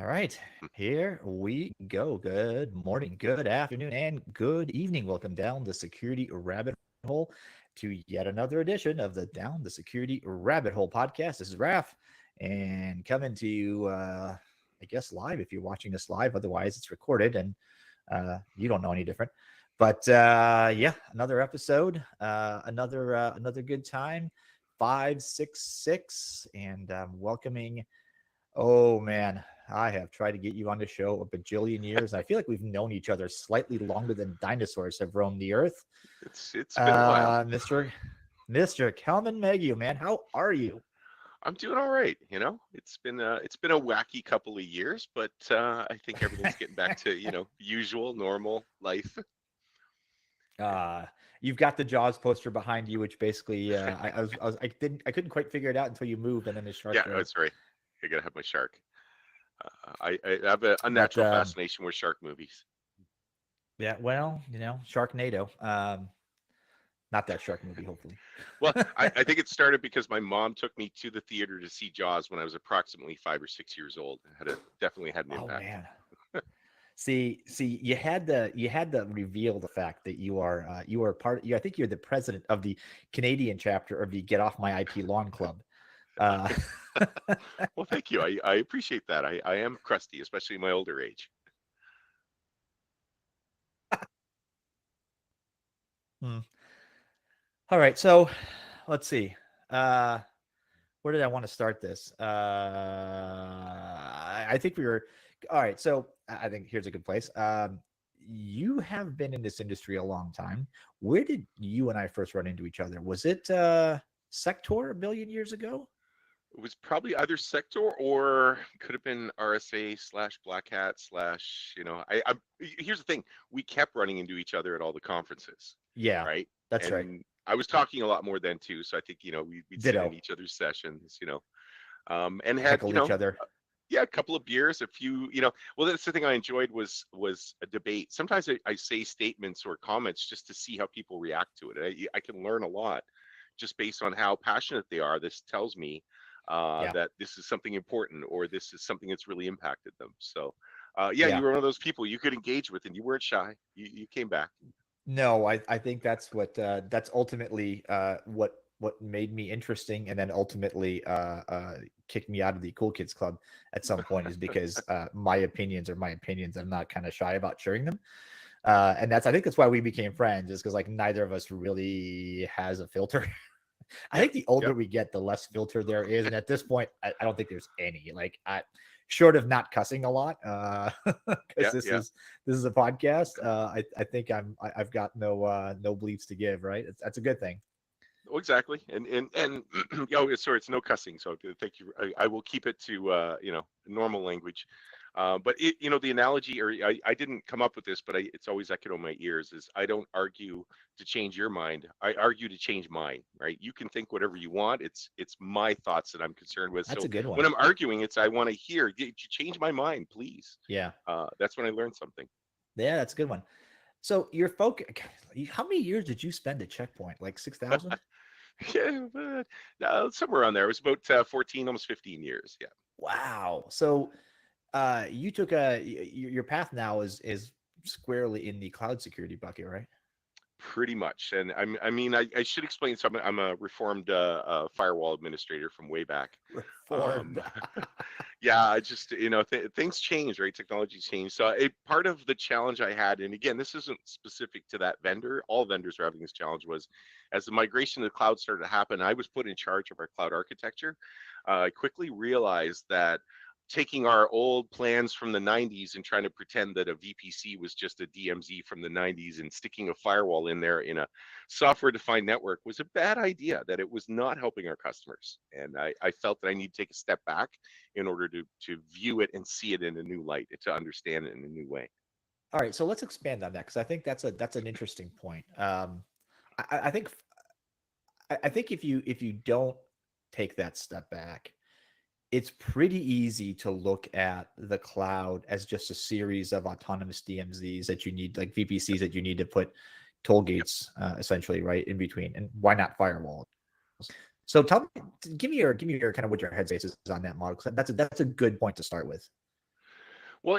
All right, here we go. Good morning, good afternoon, and good evening. Welcome down the security rabbit hole to yet another edition of the Down the Security Rabbit Hole podcast. This is Raph, and coming to you, I guess, live if you're watching this live. Otherwise, it's recorded, and you don't know any different. But yeah, another episode, another good time. 566, and welcoming. Oh man, I have tried to get you on the show a bajillion years. I feel like we've known each other slightly longer than dinosaurs have roamed the earth. It's been a while. Mister Kellman Meghu, man, how are you? I'm doing all right. It's been a wacky couple of years, but I think everything's getting back to usual normal life. Uh, you've got the Jaws poster behind you, which basically I couldn't quite figure it out until you moved, and then the shark Yeah, showed. that's right. I gotta have my shark. I have a But unnatural fascination with shark movies. yeah, well, Sharknado. Not that shark movie, hopefully. Well, I think it started because my mom took me to the theater to see Jaws when I was approximately 5 or 6 years old. Definitely had an Oh impact. man. See, you had to reveal the fact that you are part. I think you're the president of the Canadian chapter of the Get Off My IP Lawn Club. Uh, Well, thank you. I appreciate that. I am crusty, especially in my older age. hmm. All right, so let's see. Uh, where did I want to start this? I think we were all right. So I think here's a good place. You have been in this industry a long time. Where did you and I first run into each other? Was it Sector a billion years ago? It was probably either sector or could have been RSA slash Black Hat slash, here's the thing. We kept running into each other at all the conferences, Yeah, right? that's right. And I was talking a lot more then too. So I think, we'd sit in Ditto. each other's sessions, and had, Heckle each other. yeah, a couple of beers, a few, well, that's the thing I enjoyed was a debate. Sometimes I say statements or comments just to see how people react to it. I can learn a lot just based on how passionate they are. This tells me Yeah, that this is something important or this is something that's really impacted them. So, yeah, you yeah. were one of those people you could engage with and you weren't shy. You came back. No, I think that's ultimately what made me interesting, and then ultimately kicked me out of the cool kids club at some point is because my opinions are my opinions. I'm not kind of shy about sharing them, and I think that's why we became friends, is because like neither of us really has a filter. I Yep. think the older Yep. we get, the less filter there is, and at this point, I don't think there's any. Short of not cussing a lot, because Yeah. this Yeah. is a podcast. I think I've got no bleeps to give. Right, that's a good thing. Oh, exactly. And sorry, it's no cussing. So thank you. I will keep it to normal language. But the analogy, or I didn't come up with this, but it's always echoed in my ears. Is I don't argue to change your mind. I argue to change mine. Right? You can think whatever you want. It's my thoughts that I'm concerned with. That's a So good when one. I'm arguing, I want to hear. Did you change my mind, please? Yeah, That's when I learned something. yeah, that's a good one. So your focus. How many years did you spend at Checkpoint? Like 6,000? Yeah, but, somewhere around there. It was about 14, almost 15 years. Yeah. Wow. So you took your path now is squarely in the cloud security bucket, right? Pretty much, and I should explain. So I'm a reformed firewall administrator from way back. Um, Reformed. yeah, I just things change, right? Technology change. So part of the challenge I had, and again, this isn't specific to that vendor. All vendors are having this challenge. Was as the migration to the cloud started to happen, I was put in charge of our cloud architecture. I quickly realized that taking our old plans from the 90s and trying to pretend that a VPC was just a DMZ from the 90s and sticking a firewall in there in a software defined network was a bad idea, that it was not helping our customers. And I felt that I need to take a step back in order to view it and see it in a new light, to understand it in a new way. All right, so let's expand on that because I think that's an interesting point. I think I think if you don't take that step back, it's pretty easy to look at the cloud as just a series of autonomous DMZs that you need, like VPCs that you need to put toll Yep. gates essentially right in between. And why not firewalls? So give me your kind of what your headspace is on that model. 'Cause that's a good point to start with. Well,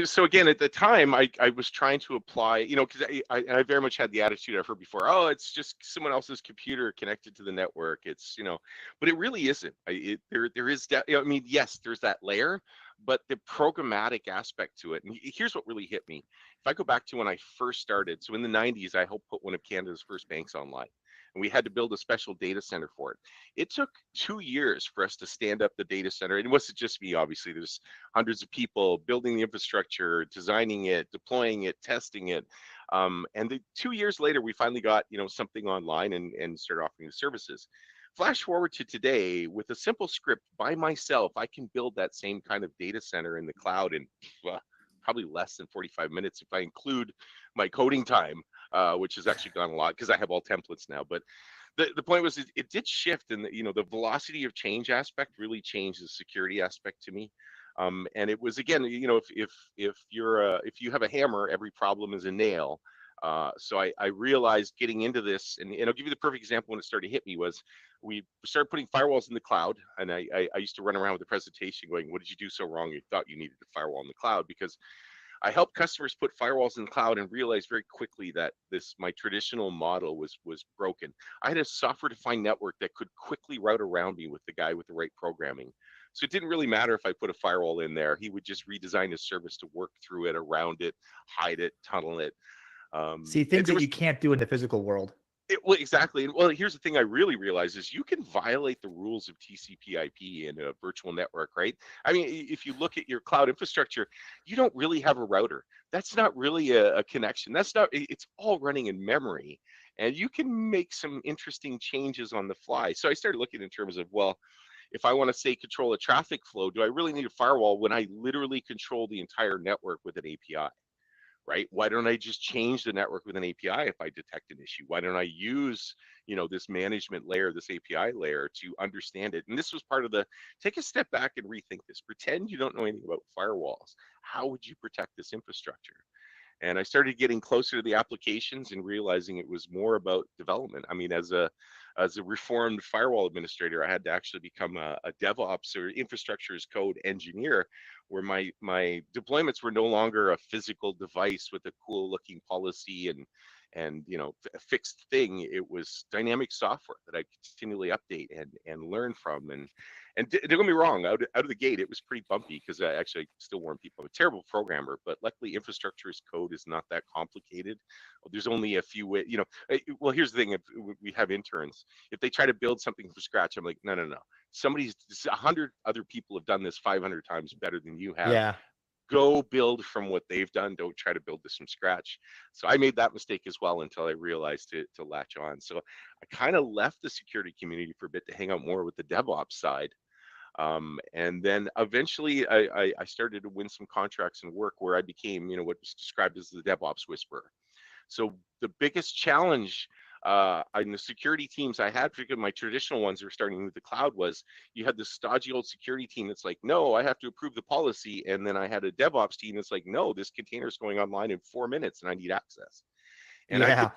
so again, at the time, I was trying to apply, because I very much had the attitude I've heard before. Oh, it's just someone else's computer connected to the network. But it really isn't. There is that. I mean, yes, there's that layer, but the programmatic aspect to it. And here's what really hit me. If I go back to when I first started, so in the '90s, I helped put one of Canada's first banks online, and we had to build a special data center for it. It took 2 years for us to stand up the data center. And it wasn't just me, obviously. There's hundreds of people building the infrastructure, designing it, deploying it, testing it. And 2 years later, we finally got something online and started offering the services. Flash forward to today, with a simple script by myself, I can build that same kind of data center in the cloud in probably less than 45 minutes if I include my coding time, which has actually gone a lot because I have all templates now. But the point was it did shift, and the velocity of change aspect really changed the security aspect to me. And it was, again, if you have a hammer, every problem is a nail. So I realized getting into this, and I'll give you the perfect example when it started to hit me was we started putting firewalls in the cloud, and I used to run around with a presentation going, "What did you do so wrong? You thought you needed a firewall in the cloud?" Because I helped customers put firewalls in the cloud and realized very quickly that my traditional model was broken. I had a software-defined network that could quickly route around me with the guy with the right programming. So it didn't really matter if I put a firewall in there. He would just redesign his service to work through it, around it, hide it, tunnel it. See, things that you can't do in the physical world. Well, exactly. And well, here's the thing I really realized is you can violate the rules of TCP/IP in a virtual network, right? I mean, if you look at your cloud infrastructure, you don't really have a router. That's not really a connection. That's not. It's all running in memory, and you can make some interesting changes on the fly. So I started looking in terms of, well, if I want to say control a traffic flow, do I really need a firewall when I literally control the entire network with an API? Right? Why don't I just change the network with an API if I detect an issue? Why don't I use, this management layer, this API layer to understand it? And this was part of the take a step back and rethink this. Pretend you don't know anything about firewalls. How would you protect this infrastructure? And I started getting closer to the applications and realizing it was more about development. I mean, as a reformed firewall administrator, I had to actually become a DevOps, or infrastructure as code engineer, where my deployments were no longer a physical device with a cool looking policy and a fixed thing. It was dynamic software that I continually update and learn from. And don't get me wrong, out of the gate, it was pretty bumpy because I actually still warn people I'm a terrible programmer, but luckily infrastructure as code is not that complicated. There's only a few ways, well, here's the thing. If we have interns, if they try to build something from scratch, I'm like, no, no, no. 100 other people have done this 500 times better than you have. Yeah. Go build from what they've done. Don't try to build this from scratch. So I made that mistake as well until I realized to latch on. So I kind of left the security community for a bit to hang out more with the DevOps side. And then eventually I started to win some contracts and work where I became, what was described as the DevOps whisperer. So the biggest challenge in the security teams I had, particularly my traditional ones that were starting to move to the cloud, was you had this stodgy old security team that's like, no, I have to approve the policy. And then I had a DevOps team that's like, no, this container is going online in 4 minutes and I need access. And Yeah.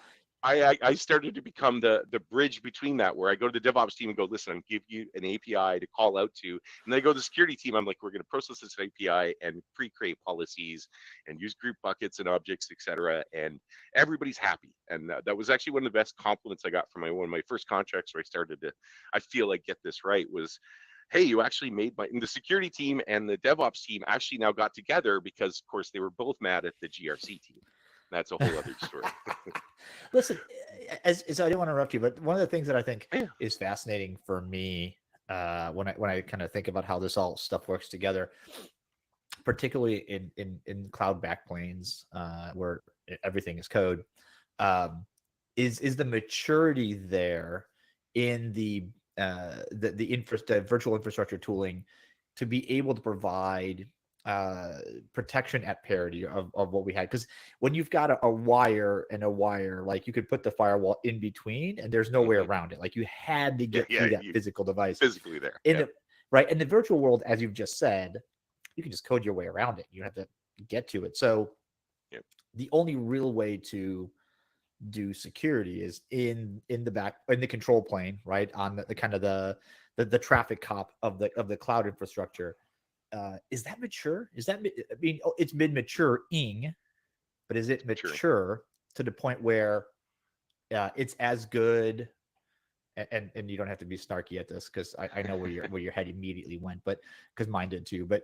I started to become the bridge between that, where I go to the DevOps team and go, listen, I'm give you an API to call out to, and then I go to the security team. I'm like, we're going to process this API and pre-create policies and use group buckets and objects, etc. And everybody's happy. And that was actually one of the best compliments I got from one of my first contracts where I started to, I feel like, get this right, was, hey, you actually made the security team and the DevOps team actually now got together because, of course, they were both mad at the GRC team. That's a whole other story. Listen, as I didn't want to interrupt you, but one of the things that I think Yeah. is fascinating for me when I kind of think about how this all stuff works together, particularly in cloud backplanes where everything is code, is the maturity there in the virtual infrastructure tooling to be able to provide protection at parity of what we had. Because when you've got a wire and a wire, like you could put the firewall in between and there's no way around it. Like you had to get through that physical device. Physically there. Right. In the virtual world, as you've just said, you can just code your way around it. You have to get to it. So the only real way to do security is in the control plane, right? On the kind of the traffic cop of the cloud infrastructure. Is that mature? I mean, it's been maturing, but is it Sure. mature to the point where it's as good? And you don't have to be snarky at this because I know where your head immediately went, but because mine did too. But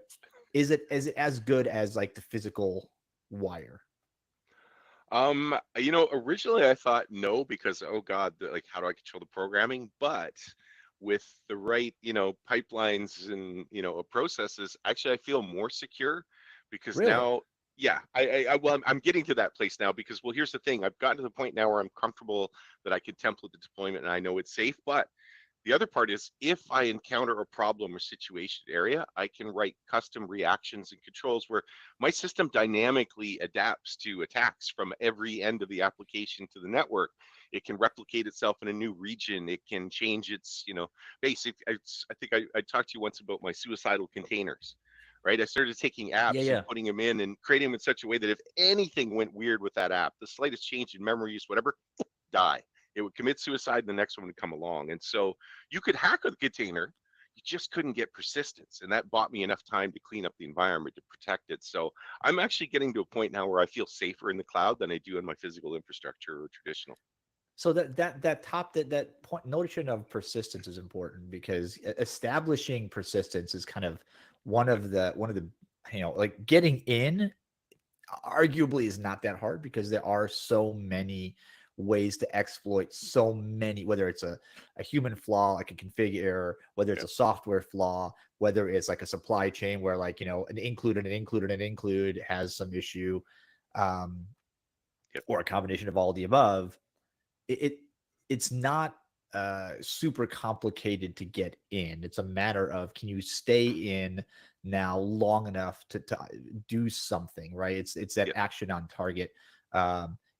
is it as good as like the physical wire? Originally I thought no, because oh God, like how do I control the programming? But with the right, pipelines and processes, actually I feel more secure because Really? now, yeah, well, I'm getting to that place now because, well, here's the thing. I've gotten to the point now where I'm comfortable that I can template the deployment and I know it's safe. But the other part is if I encounter a problem or situation area, I can write custom reactions and controls where my system dynamically adapts to attacks from every end of the application to the network. It can replicate itself in a new region. It can change its, basic. I think I talked to you once about my suicidal containers, right? I started taking Yeah, apps and yeah. putting them in and creating them in such a way that if anything went weird with that app, the slightest change in memory use, whatever, die. It would commit suicide and the next one would come along. And so you could hack a container, you just couldn't get persistence. And that bought me enough time to clean up the environment to protect it. So I'm actually getting to a point now where I feel safer in the cloud than I do in my physical infrastructure or traditional. So that point notion of persistence is important because establishing persistence is kind of one of the like getting in arguably is not that hard because there are so many ways to exploit so many, whether it's a human flaw like a config error, whether it's Yeah. a software flaw, whether it's like a supply chain where like an include has some issue, um, Yep. or a combination of all the above. it it's not super complicated to get in. It's a matter of can you stay in now long enough to do something, right? It's that Yep. action on target.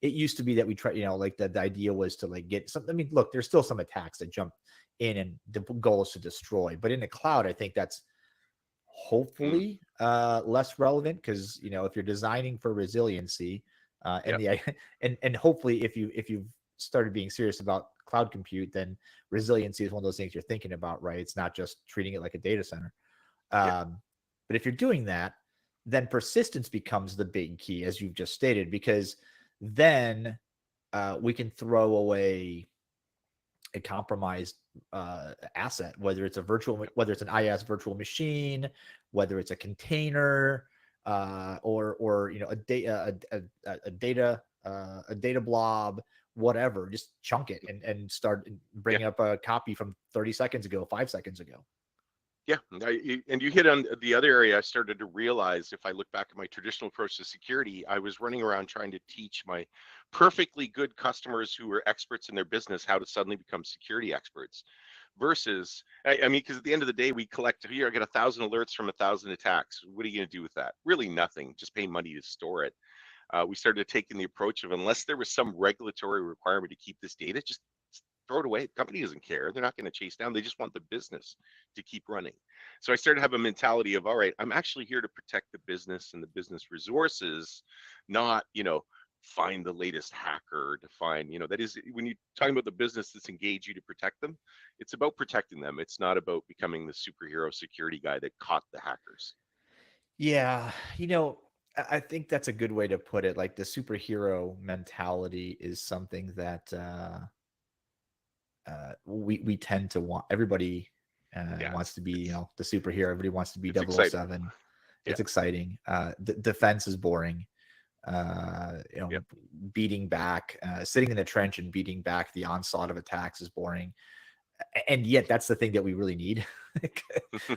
It used to be that we try, like the idea was to like get something. I mean, look, there's still some attacks that jump in and the goal is to destroy. But in the cloud, I think that's Mm. hopefully less relevant because if you're designing for resiliency, and Yep. the and hopefully if you've started being serious about cloud compute, then resiliency is one of those things you're thinking about, right? It's not just treating it like a data center. Yep. But if you're doing that, then persistence becomes the big key, as you've just stated, because then we can throw away a compromised asset, whether it's an IaaS virtual machine, whether it's a container, or a data blob, whatever. Just chunk it and start Yeah. bringing up a copy from 30 seconds ago, 5 seconds ago. Yeah, and you hit on the other area I started to realize if I look back at my traditional approach to security, I was running around trying to teach my perfectly good customers who were experts in their business how to suddenly become security experts. Versus, I mean, because at the end of the day, we collect here, I get 1,000 alerts from 1,000 attacks. What are you going to do with that? Really nothing, just pay money to store it. We started taking the approach of unless there was some regulatory requirement to keep this data, just throw it away. The company doesn't care. They're not going to chase down. They just want the business to keep running. So I started to have a mentality of, all right, I'm actually here to protect the business and the business resources, not, find the latest hacker to find, that is when you're talking about the business that's engaged you to protect them, it's about protecting them. It's not about becoming the superhero security guy that caught the hackers. Yeah, I think that's a good way to put it. Like the superhero mentality is something that we tend to want. Everybody Yeah, wants to be, it's the superhero. Everybody wants to be it's double oh exciting. 007. Yeah. It's exciting. The defense is boring. Yep. Beating back, sitting in the trench and beating back the onslaught of attacks is boring. And yet that's the thing that we really need.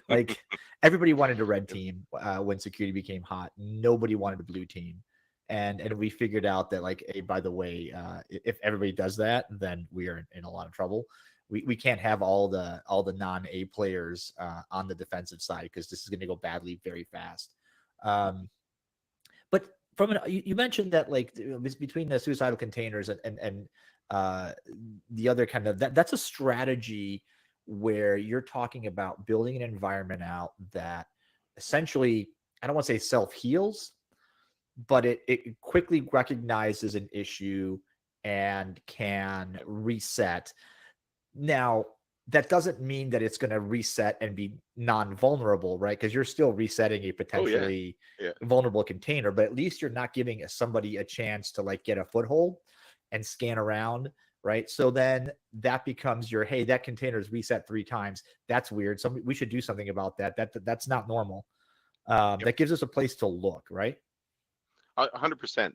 Like everybody wanted a red team when security became hot. Nobody wanted a blue team. And Yep. we figured out that like, hey, by the way, if everybody does that, then we are in a lot of trouble. We can't have all the non-A players on the defensive side because this is going to go badly very fast. Um, but you mentioned that like between the suicidal containers and uh, the other kind of that's a strategy where you're talking about building an environment out that essentially, I don't want to say self heals, but it quickly recognizes an issue and can reset. Now, that doesn't mean that it's going to reset and be non-vulnerable, right? Because you're still resetting a Oh yeah, potentially yeah. vulnerable container, but at least you're not giving somebody a chance to like get a foothold and scan around, right? So then that becomes your, hey, that container is reset 3 times. That's weird. We should do something about that. That's not normal. That gives us a place to look, right? 100%.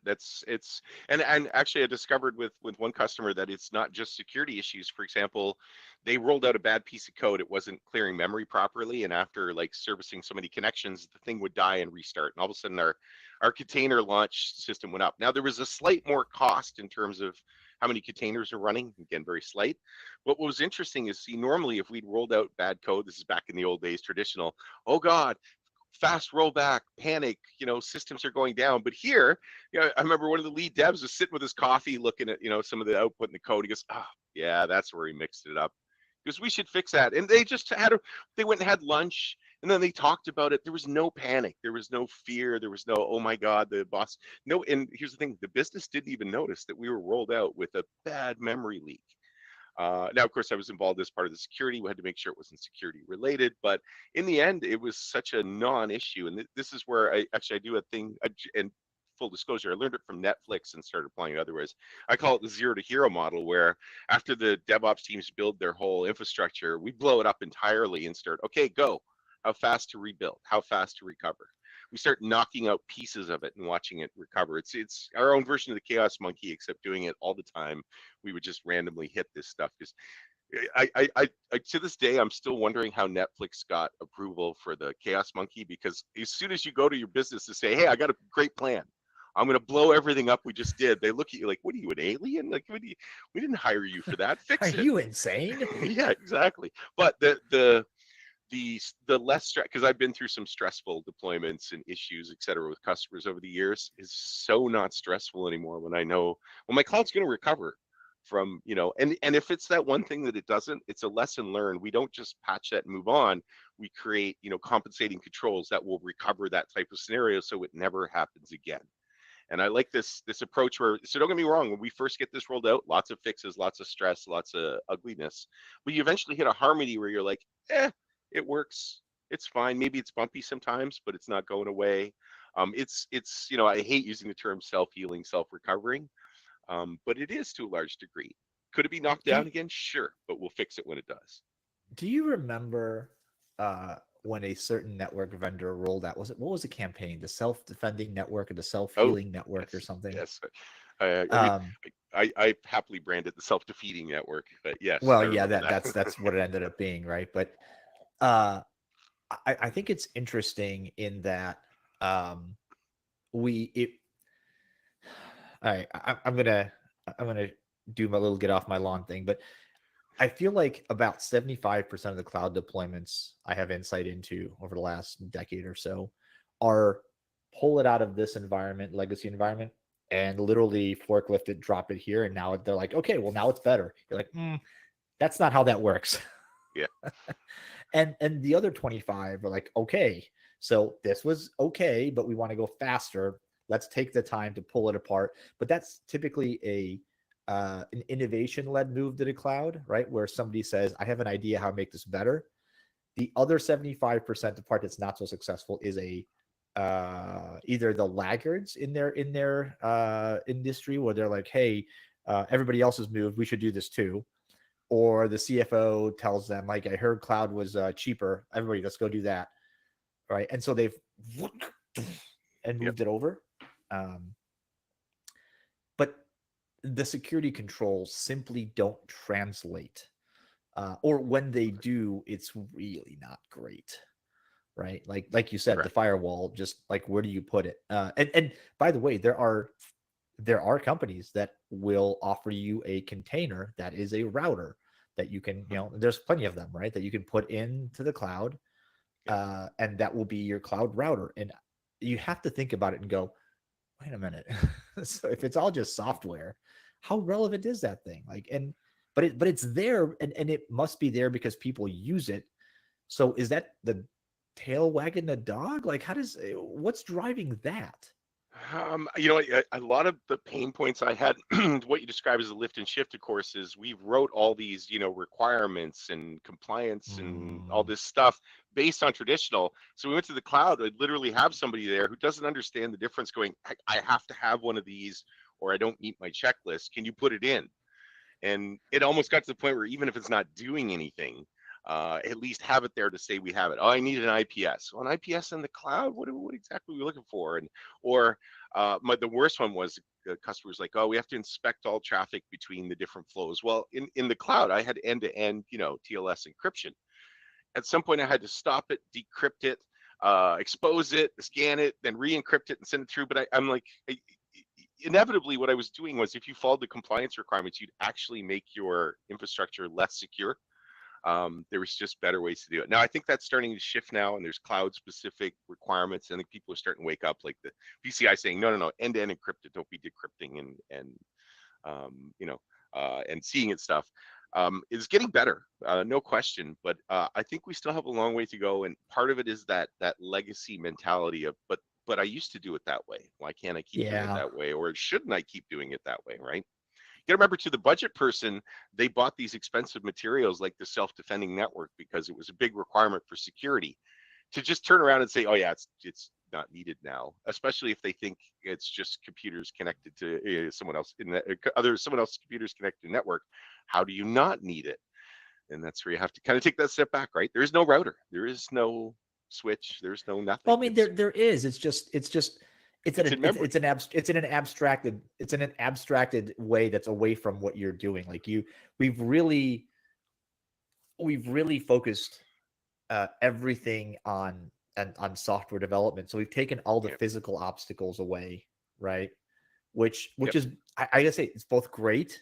And actually I discovered with one customer that it's not just security issues. For example, they rolled out a bad piece of code. It wasn't clearing memory properly, and after like servicing so many connections, the thing would die and restart. And all of a sudden our container launch system went up. Now there was a slight more cost in terms of how many containers are running, again very slight. But what was interesting is, see, normally if we'd rolled out bad code, this is back in the old days, traditional, oh god, fast rollback, panic, systems are going down. But here, I remember one of the lead devs was sitting with his coffee looking at, some of the output in the code. He goes, oh, yeah, that's where he mixed it up. Because we should fix that. And they went and had lunch, and then they talked about it. There was no panic. There was no fear. There was no, oh my God, the boss. No, and here's the thing, the business didn't even notice that we were rolled out with a bad memory leak. Now, of course, I was involved as part of the security. We had to make sure it wasn't security related, but in the end, it was such a non-issue. And this is where I do a thing. And full disclosure, I learned it from Netflix and started applying it otherwise. I call it the zero to hero model, where after the DevOps teams build their whole infrastructure, we blow it up entirely and start, okay, go. How fast to rebuild? How fast to recover? We start knocking out pieces of it and watching it recover. It's our own version of the chaos monkey, except doing it all the time. We would just randomly hit this stuff. Because I to this day, I'm still wondering how Netflix got approval for the chaos monkey, because as soon as you go to your business to say, hey, I got a great plan, I'm going to blow everything up we just did, they look at you like, what are you, an alien? Like, we didn't hire you for that. Are Fix it. you insane? Yeah, exactly. But the less stress, because I've been through some stressful deployments and issues, et cetera, with customers over the years, is so not stressful anymore when I know, well, my cloud's going to recover from, and if it's that one thing that it doesn't, it's a lesson learned. We don't just patch that and move on. We create, compensating controls that will recover that type of scenario so it never happens again. And I like this approach where, so don't get me wrong, when we first get this rolled out, lots of fixes, lots of stress, lots of ugliness, but you eventually hit a harmony where you're like, it works. It's fine. Maybe it's bumpy sometimes, but it's not going away. It's I hate using the term self-healing, self-recovering, but it is to a large degree. Could it be knocked down again? Sure, but we'll fix it when it does. Do you remember when a certain network vendor rolled out? What was the campaign? The self-defending network or the self-healing network or something? Yes. I happily branded the self-defeating network, but yes. Well, yeah, that's what it ended up being, right? But I think it's interesting in that all right, I'm gonna do my little get off my lawn thing, but I feel like about 75% of the cloud deployments I have insight into over the last decade or so are pull it out of this environment, legacy environment, and literally forklift it, drop it here, and now they're like, okay, well now it's better. You're like, that's not how that works. Yeah. And the other 25 are like, okay, so this was okay, but we want to go faster. Let's take the time to pull it apart. But that's typically an innovation-led move to the cloud, right? Where somebody says, I have an idea how to make this better. The other 75%, the part that's not so successful, is either the laggards in their industry, where they're like, hey, everybody else has moved, we should do this too. Or the CFO tells them, like, I heard cloud was cheaper. Everybody, let's go do that. Right. And so they've and moved it over. But the security controls simply don't translate. Or when they do, it's really not great. Right. Like you said, the firewall, just like, where do you put it? And by the way, there are companies that will offer you a container that is a router that you can, there's plenty of them, right? That you can put into the cloud, and that will be your cloud router. And you have to think about it and go, wait a minute. So if it's all just software, how relevant is that thing? But it's there, and it must be there because people use it. So is that the tail wagging the dog? Like, what's driving that? A lot of the pain points I had, what you describe as a lift and shift, of course, is we wrote all these, requirements and compliance and all Mm, this stuff based on traditional. So we went to the cloud. I literally have somebody there who doesn't understand the difference going, I have to have one of these or I don't meet my checklist. Can you put it in? And it almost got to the point where even if it's not doing anything, at least have it there to say we have it. Oh, I need an IPS. Well, an IPS in the cloud. What exactly are we looking for? And or the worst one was the customers like, oh, we have to inspect all traffic between the different flows. Well, in the cloud, I had end to end, TLS encryption. At some point, I had to stop it, decrypt it, expose it, scan it, then re-encrypt it and send it through. But I'm like, inevitably, what I was doing was if you followed the compliance requirements, you'd actually make your infrastructure less secure. There was just better ways to do it. Now, I think that's starting to shift now, and there's cloud-specific requirements. I think people are starting to wake up, like the PCI saying, no, end-to-end encrypted, don't be decrypting and seeing it stuff. Is getting better, no question. But I think we still have a long way to go, and part of it is that legacy mentality of, but I used to do it that way. Why can't I keep doing it yeah. that way, or shouldn't I keep doing it that way, right? You got to remember, to the budget person, they bought these expensive materials like the self-defending network because it was a big requirement for security. To just turn around and say, oh yeah, it's not needed now, especially if they think it's just computers connected to someone else in someone else's computers connected to the network. How do you not need it? And that's where you have to kind of take that step back, right? There is no router, there is no switch, there's no Well, nothing. I mean, there is. It's in memory. It's in an abstracted way that's away from what you're doing. Like we've really we've really focused everything on software development. So we've taken all the Yep. physical obstacles away, right? Which Yep. is I gotta say it's both great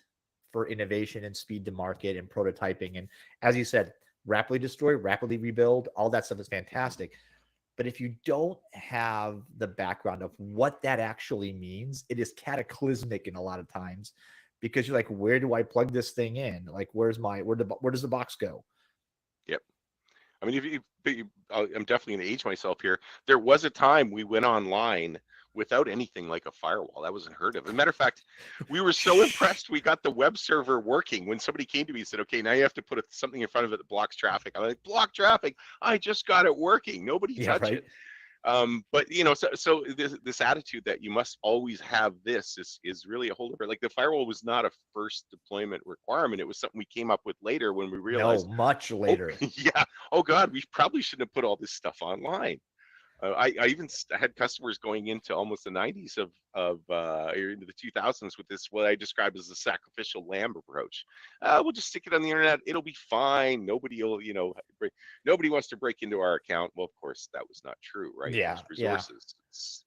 for innovation and speed to market and prototyping. And as you said, rapidly destroy, rapidly rebuild, all that stuff is fantastic. But if you don't have the background of what that actually means, it is cataclysmic in a lot of times because you're like, where do I plug this thing in? Like, where does the box go? Yep. I mean, I'm definitely going to age myself here. There was a time we went online without anything like a firewall. That was unheard of. As a matter of fact, we were so impressed we got the web server working when somebody came to me and said, okay, now you have to put something in front of it that blocks traffic. I'm like, block traffic? I just got it working. Nobody Yeah, touch right. it. But so this attitude that you must always have this is really a whole different. Like the firewall was not a first deployment requirement. It was something we came up with later when we No, realized, much oh later. yeah, oh God, we probably shouldn't have put all this stuff online. I even had customers going into almost the 90s or into the 2000s with this, what I describe as the sacrificial lamb approach. We'll just stick it on the internet; it'll be fine. Nobody will, nobody wants to break into our account. Well, of course, that was not true, right? Yeah, There's yeah, resources.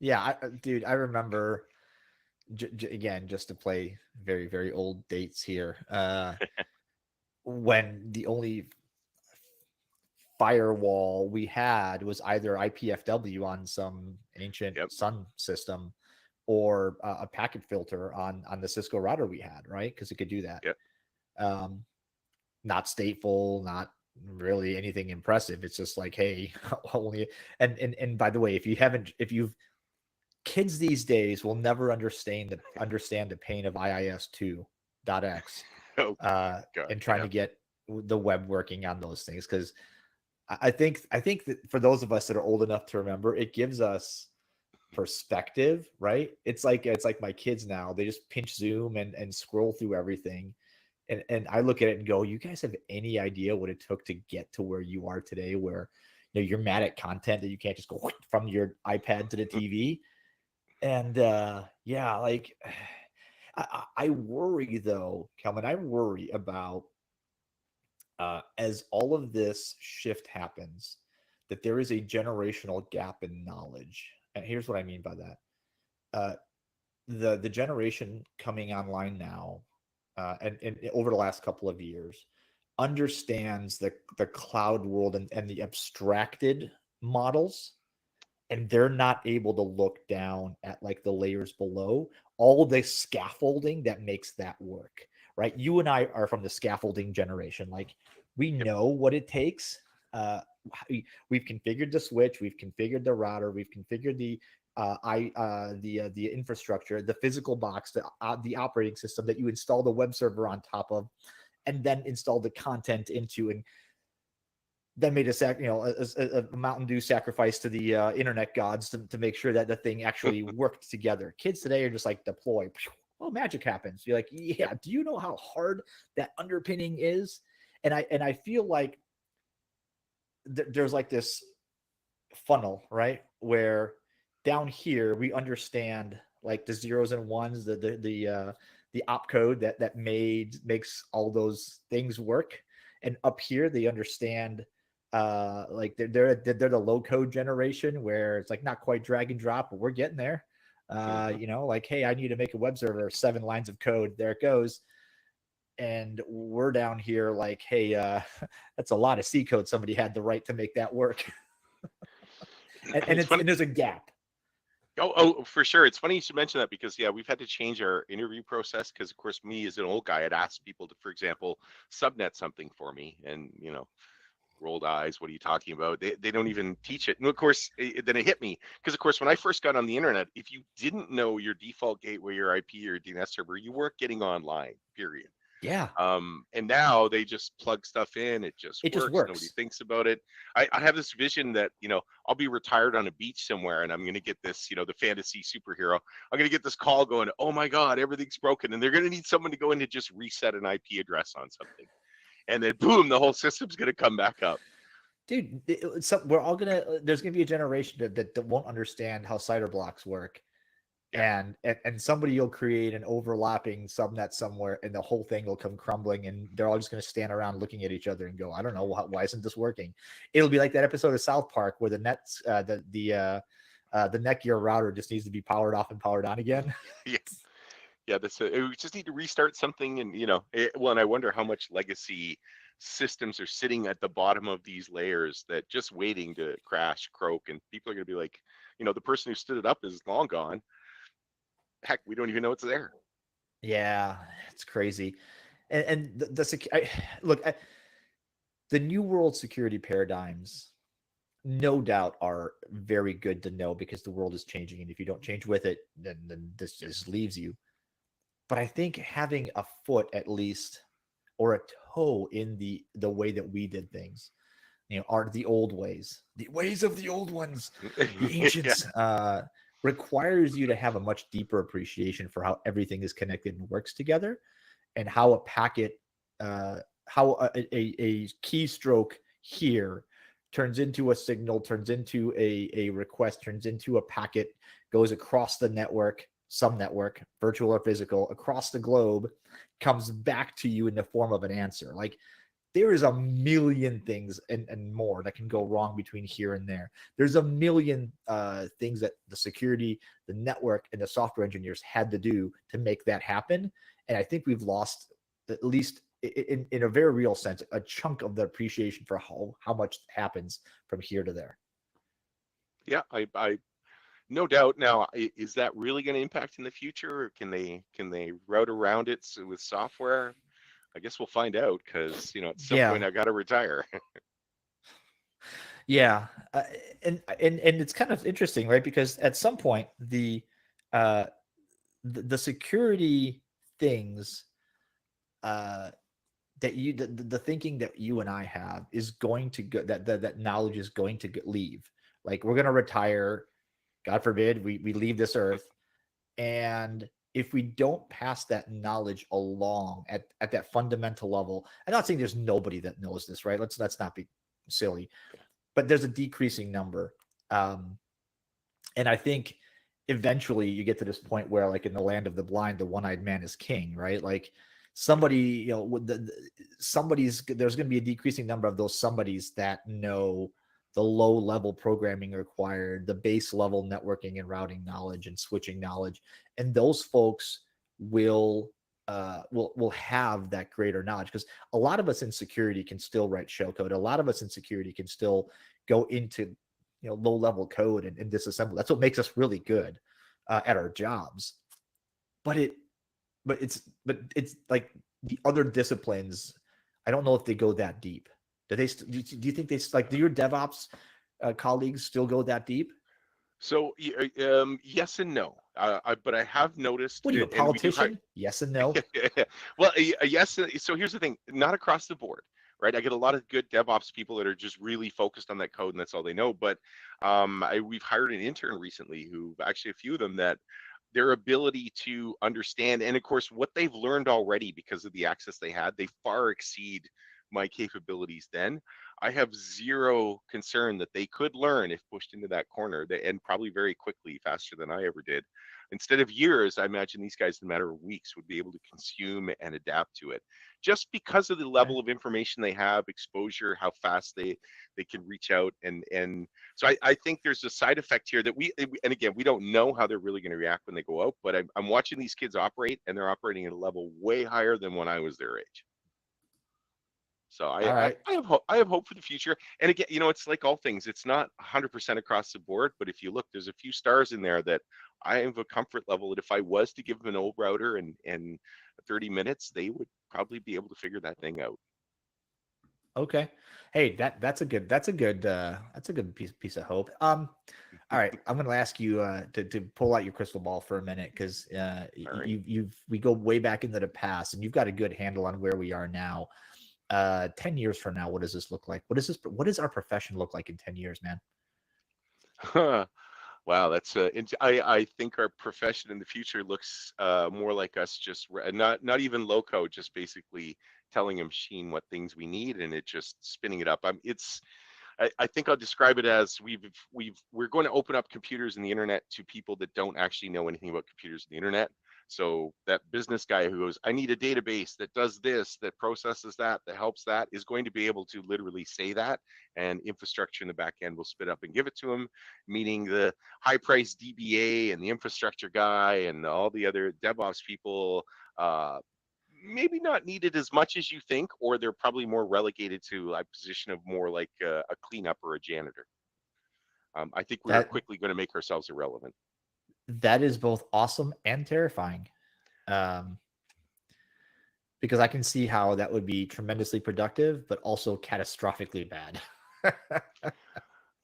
yeah. Dude, I remember again, just to play very, very old dates here. When the only firewall we had was either IPFW on some ancient Yep, Sun system or a packet filter on the Cisco router we had, right? Because it could do that. yep. Um, Not stateful, not really anything impressive. It's just like, hey, only and by the way, if you've kids these days will never understand the pain of IIS2.x Oh God, and trying yeah, to get the web working on those things because I think that for those of us that are old enough to remember, it gives us perspective, right? It's like my kids now, they just pinch zoom and scroll through everything. And I look at it and go, you guys have any idea what it took to get to where you are today, where you're mad at content that you can't just go from your iPad to the TV. And yeah, like I worry though, Kelvin, I worry about as all of this shift happens, that there is a generational gap in knowledge. And here's what I mean by that. Uh, the generation coming online now, and over the last couple of years, understands the cloud world and the abstracted models, and they're not able to look down at like the layers below all the scaffolding that makes that work, right? You and I are from the scaffolding generation. Like we yep, know what it takes. we've configured the switch, we've configured the router, we've configured the infrastructure, the physical box, the operating system that you install the web server on top of, and then install the content into, and then made a Mountain Dew sacrifice to the internet gods to make sure that the thing actually worked together. Kids today are just like deploy. Well, magic happens. You're like, yeah. Do you know how hard that underpinning is? And I feel like there's like this funnel, right, where down here we understand like the zeros and ones, the opcode that makes all those things work, and up here they understand like they're the low code generation where it's like not quite drag and drop, but we're getting there. Like, hey, I need to make a web server, 7 lines of code, there it goes. And we're down here like, hey, that's a lot of C code somebody had the right to make that work. and there's a gap. Oh, for sure. It's funny you should mention that because we've had to change our interview process because, of course, me as an old guy, I'd asked people to, for example, subnet something for me, and rolled eyes. What are you talking about? They don't even teach it. And of course, then it hit me because, of course, when I first got on the internet, if you didn't know your default gateway, your IP, or DNS server, you weren't getting online. Period. Yeah. And now they just plug stuff in. It just works. Nobody thinks about it. I have this vision that, I'll be retired on a beach somewhere and I'm going to get this, the fantasy superhero. I'm going to get this call going, oh my God, everything's broken. And they're going to need someone to go in to just reset an IP address on something. And then boom, the whole system's going to come back up. Dude, we're all there's going to be a generation that won't understand how CIDR blocks work. And somebody will create an overlapping subnet somewhere, and the whole thing will come crumbling, and they're all just going to stand around looking at each other and go, I don't know, why isn't this working? It'll be like that episode of South Park where the Netgear router just needs to be powered off and powered on again. Yeah, we just need to restart something, and and I wonder how much legacy systems are sitting at the bottom of these layers that just waiting to crash, croak, and people are going to be like, the person who stood it up is long gone. Heck, we don't even know it's there. Yeah, it's crazy. And the new world security paradigms, no doubt, are very good to know because the world is changing, and if you don't change with it, then this just leaves you. But I think having a foot at least, or a toe in the way that we did things, are the old ways, the ways of the old ones, the ancients, requires you to have a much deeper appreciation for how everything is connected and works together, and how a packet, how a keystroke here turns into a signal, turns into a request, turns into a packet, goes across the network, some network, virtual or physical, across the globe, comes back to you in the form of an answer. Like, there is a million things and more that can go wrong between here and there. There's a million things that the security, the network, and the software engineers had to do to make that happen. And I think we've lost, at least in a very real sense, a chunk of the appreciation for how much happens from here to there. Yeah, I no doubt. Now, is that really going to impact in the future, or can they route around it with software? I guess we'll find out because, at some point I got to retire. Yeah. And it's kind of interesting, right? Because at some point, the security things, that the thinking that you and I have is going to go, that knowledge is going to leave. Like, we're going to retire. God forbid we leave this earth. And if we don't pass that knowledge along at that fundamental level, I'm not saying there's nobody that knows this, right? Let's not be silly, but there's a decreasing number. And I think eventually you get to this point where, like in the land of the blind, the one-eyed man is king, right? Like, somebody, there's going to be a decreasing number of those somebodies that know the low level programming required, the base level networking and routing knowledge and switching knowledge. And those folks will have that greater knowledge, because a lot of us in security can still write shellcode. A lot of us in security can still go into low level code and disassemble. That's what makes us really good at our jobs. But it's like the other disciplines, I don't know if they go that deep. Do you think like, do your DevOps colleagues still go that deep? So yes and no. But I have noticed, What are you, a and we do hire. politician? Yes and no. Well, yes. So here's the thing: not across the board, right? I get a lot of good DevOps people that are just really focused on that code, and that's all they know. But we've hired an intern recently, who actually a few of them that their ability to understand, and of course what they've learned already because of the access they had, they far exceed my capabilities. Then I have zero concern that they could learn if pushed into that corner, and probably very quickly, faster than I ever did. Instead of years, I imagine these guys, in a matter of weeks, would be able to consume and adapt to it, just because of the Okay. level of information they have, exposure, how fast they can reach out. And so I think there's a side effect here that and again, we don't know how they're really going to react when they go out, but I'm watching these kids operate, and they're operating at a level way higher than when I was their age. So All right. I have hope. I have hope for the future. And again, it's like all things. It's not 100% across the board, but if you look, there's a few stars in there that I have a comfort level that if I was to give them an old router and 30 minutes, they would probably be able to figure that thing out. Okay. Hey, that's a good piece of hope. All right, I'm going to ask you to pull out your crystal ball for a minute, because All right. we go way back into the past, and you've got a good handle on where we are now. 10 years from now, what does this look like? What does our profession look like in 10 years, man? Wow, that's I think our profession in the future looks more like us, just not even low code, just basically telling a machine what things we need and it just spinning it up. I think I'll describe it as we're going to open up computers and the internet to people that don't actually know anything about computers and the internet. So that business guy who goes, I need a database that does this, that processes that helps that, is going to be able to literally say that, and infrastructure in the back end will spit up and give it to him, meaning the high price DBA and the infrastructure guy and all the other DevOps people, maybe not needed as much as you think, or they're probably more relegated to a position of more like a cleanup or a janitor. I think we're That quickly going to make ourselves irrelevant. that is both awesome and terrifying, um, because I can see how that would be tremendously productive, but also catastrophically bad.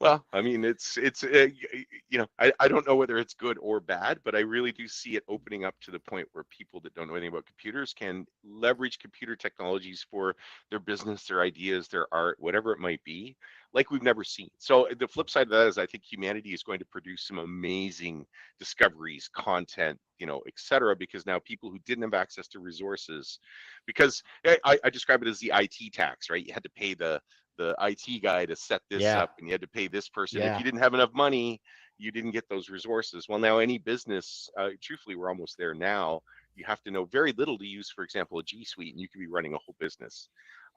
Well, I mean, it's I don't know whether it's good or bad, but I really do see it opening up to the point where people that don't know anything about computers can leverage computer technologies for their business, their ideas, their art, whatever it might be, like we've never seen. So the flip side of that is I think humanity is going to produce some amazing discoveries, content, et cetera, because now people who didn't have access to resources, because I describe it as the IT tax, right? You had to pay the IT guy to set this Yeah, up, and you had to pay this person. If yeah, you didn't have enough money, you didn't get those resources. Well, now any business, truthfully, we're almost there now. You have to know very little to use, for example, a G Suite, and you could be running a whole business.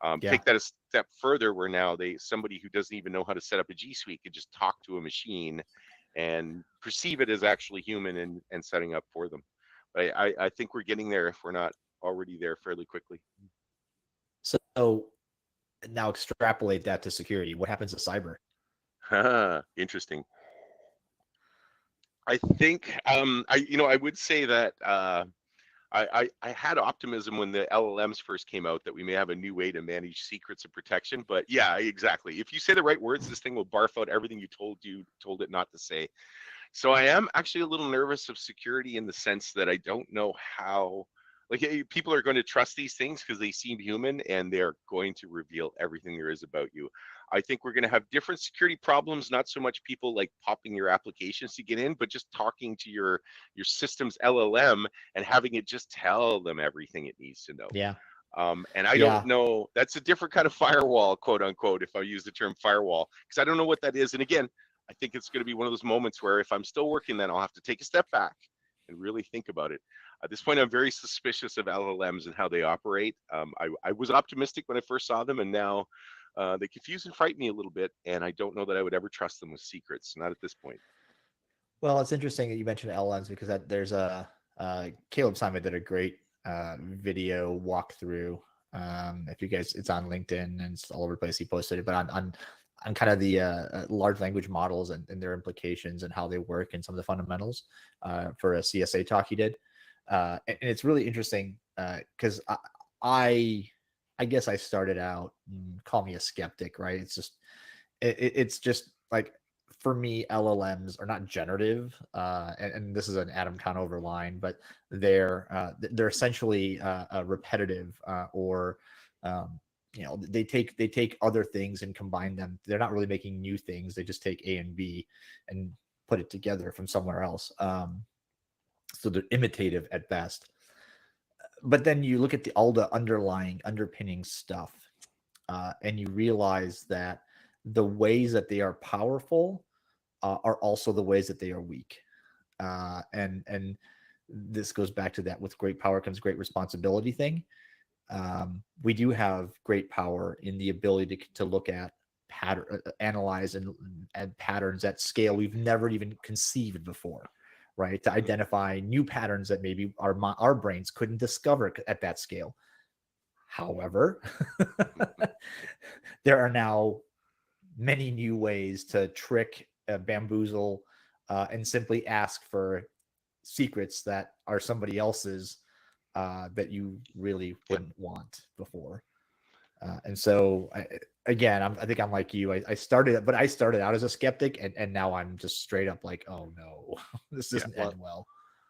yeah. Take that a step further, where now somebody who doesn't even know how to set up a G Suite could just talk to a machine and perceive it as actually human and setting up for them. But I think we're getting there if we're not already there fairly quickly. So now extrapolate that to security. What happens to cyber? Interesting. I think I would say that I had optimism when the LLMs first came out that we may have a new way to manage secrets and protection. But yeah, exactly. If you say the right words, this thing will barf out everything you told it not to say. So I am actually a little nervous of security, in the sense that I don't know how, like, people are going to trust these things because they seem human, and they're going to reveal everything there is about you. I think we're going to have different security problems, not so much people like popping your applications to get in, but just talking to your system's LLM and having it just tell them everything it needs to know. Yeah, And I don't yeah. know, that's a different kind of firewall, quote unquote, if I use the term firewall, because I don't know what that is. And again, I think it's going to be one of those moments where if I'm still working, then I'll have to take a step back and really think about it. At this point, I'm very suspicious of LLMs and how they operate. I was optimistic when I first saw them, and now they confuse and frighten me a little bit. And I don't know that I would ever trust them with secrets, not at this point. Well, it's interesting that you mentioned LLMs, because there's Caleb Simon did a great video walkthrough. If you guys, it's on LinkedIn and it's all over the place. He posted it, but on kind of the large language models and their implications and how they work and some of the fundamentals for a CSA talk he did. And it's really interesting because I I guess I started out, call me a skeptic, right? It's just like, for me, LLMs are not generative, and this is an Adam Conover line, but they're essentially repetitive, or they take other things and combine them. They're not really making new things. They just take A and B and put it together from somewhere else. So they're imitative at best. But then you look at all the underpinning stuff, and you realize that the ways that they are powerful are also the ways that they are weak. And this goes back to that, with great power comes great responsibility thing. We do have great power in the ability to look at analyze and patterns at scale we've never even conceived before, right? To identify new patterns that maybe our brains couldn't discover at that scale. However, there are now many new ways to trick, bamboozle, and simply ask for secrets that are somebody else's, that you really Yep. wouldn't want before. And so, I think I'm like you. I started out as a skeptic, and now I'm just straight up like, oh no, this Yeah. doesn't Well, end well.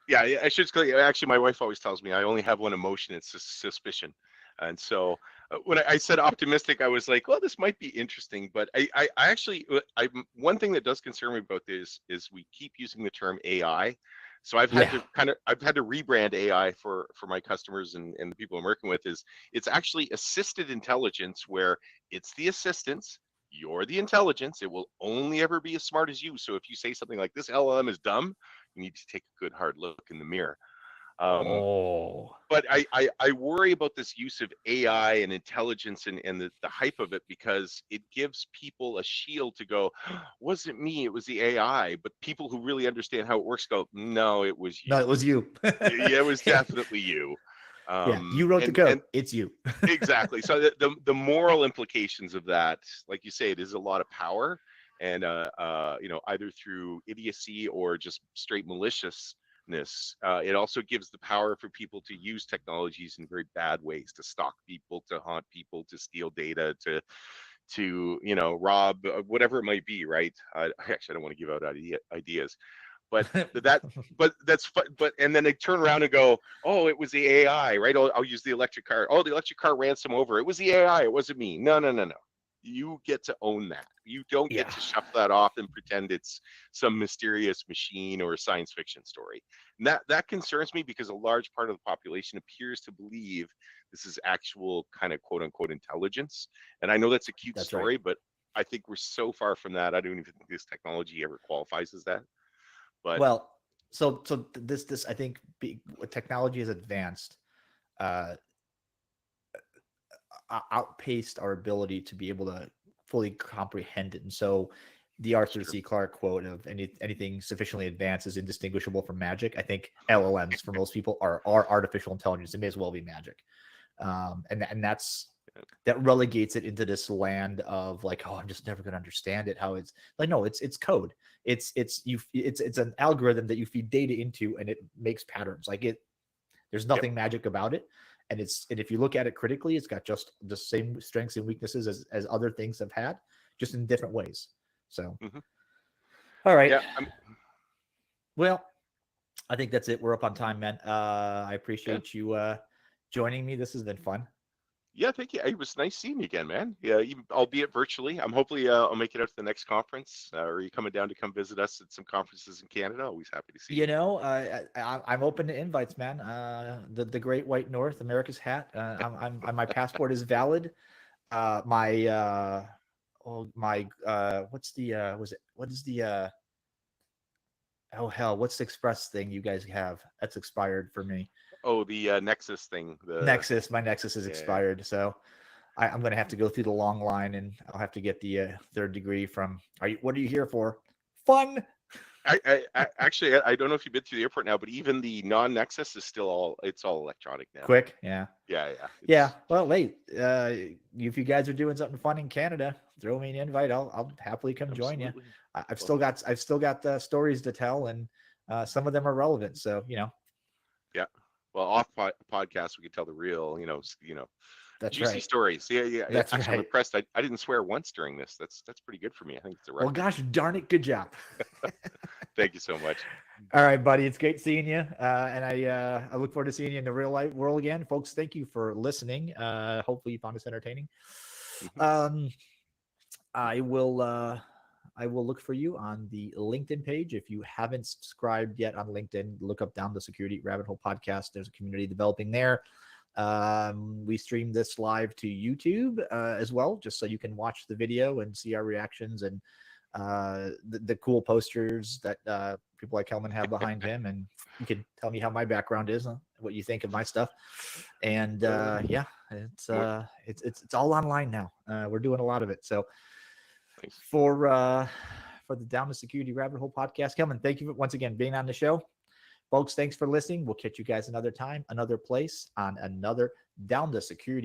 yeah, I should actually, my wife always tells me I only have one emotion, it's suspicion. And so when I said optimistic, I was like, well, this might be interesting. But I actually, one thing that does concern me about this is we keep using the term AI. So Yeah, I've had to rebrand AI for my customers and the people I'm working with. Is it's actually assisted intelligence, where it's the assistance, you're the intelligence. It will only ever be as smart as you. So if you say something like this LLM is dumb, you need to take a good hard look in the mirror. Um, oh, but I worry about this use of AI and intelligence, and the hype of it, because it gives people a shield to go, wasn't me, it was the AI. But people who really understand how it works go, no, it was no, it you. was you. Yeah, it was definitely you. Yeah, you wrote the code. And It's you. exactly. So the moral implications of that, like you say, it is a lot of power, and either through idiocy or just straight maliciousness. It also gives the power for people to use technologies in very bad ways, to stalk people, to haunt people, to steal data, to rob, whatever it might be. Right? Actually, I don't want to give out ideas, but that but but and then they turn around and go, oh, it was the AI, right? I'll use the electric car. Oh, the electric car ran some over, it was the AI, it wasn't me. No, no, no, no. You get to own that. You don't get Yeah, to shuffle that off and pretend it's some mysterious machine or a science fiction story. And that concerns me, because a large part of the population appears to believe this is actual kind of quote unquote intelligence. And I know that's a cute that's right. story, but I think we're so far from that. I don't even think this technology ever qualifies as that. But Well, so this I think, technology has advanced, uh, outpaced our ability to be able to fully comprehend it. And so the that's Arthur true. C. Clarke quote of anything sufficiently advanced is indistinguishable from magic. I think LLMs for most people are artificial intelligence. It may as well be magic. And that relegates it into this land of like, oh, I'm just never going to understand it. How it's like, no, it's code. It's an algorithm that you feed data into, and it makes patterns. Like, there's Yep. nothing magic about it. And if you look at it critically, it's got just the same strengths and weaknesses as other things have had, just in different ways. So, Hmm. all right. Yeah. Well, I think that's it. We're up on time, man. I Yeah. appreciate you joining me. This has been fun. Yeah. Thank you. It was nice seeing you again, man. Yeah. Even, albeit virtually. I'm hopefully I'll make it out to the next conference. Or are you coming down to come visit us at some conferences in Canada? Always happy to see you. I'm open to invites, man. The Great White North, America's hat. My passport is valid. My what's the what is the oh hell, what's the Express thing you guys have? That's expired for me. Oh, the Nexus thing. My Nexus is Yeah. expired, so I'm gonna have to go through the long line, and I'll have to get the third degree from. What are you here for? Fun. I actually, I don't know if you've been through the airport now, but even the non-Nexus is still it's all electronic now. Quick, yeah. Yeah. Yeah. Yeah. Well, wait. If you guys are doing something fun in Canada, throw me an invite. I'll happily come join you. Absolutely. I've Well, still got the stories to tell, and some of them are relevant. So yeah. Well, off podcast, we could tell the real, That's Juicy right. stories. Yeah. That's Actually, I'm right. impressed. I didn't swear once during this. That's pretty good for me. I think it's a Well, record. gosh darn it, good job. Thank you so much. All right, buddy. It's great seeing you. And I look forward to seeing you in the real life world again. Folks, thank you for listening. Hopefully you found this entertaining. Mhm. Um, I will look for you on the LinkedIn page. If you haven't subscribed yet on LinkedIn, look up Down the Security Rabbit Hole podcast. There's a community developing there. We stream this live to YouTube as well, just so you can watch the video and see our reactions and the cool posters that people like Kellman have behind him. And you can tell me how my background is, what you think of my stuff. And yeah, it's all online now. We're doing a lot of it. So Thanks. for the Down the Security Rabbit Hole podcast, Kellman, thank you once again being on the show. Folks, thanks for listening. We'll catch you guys another time, another place on another Down the Security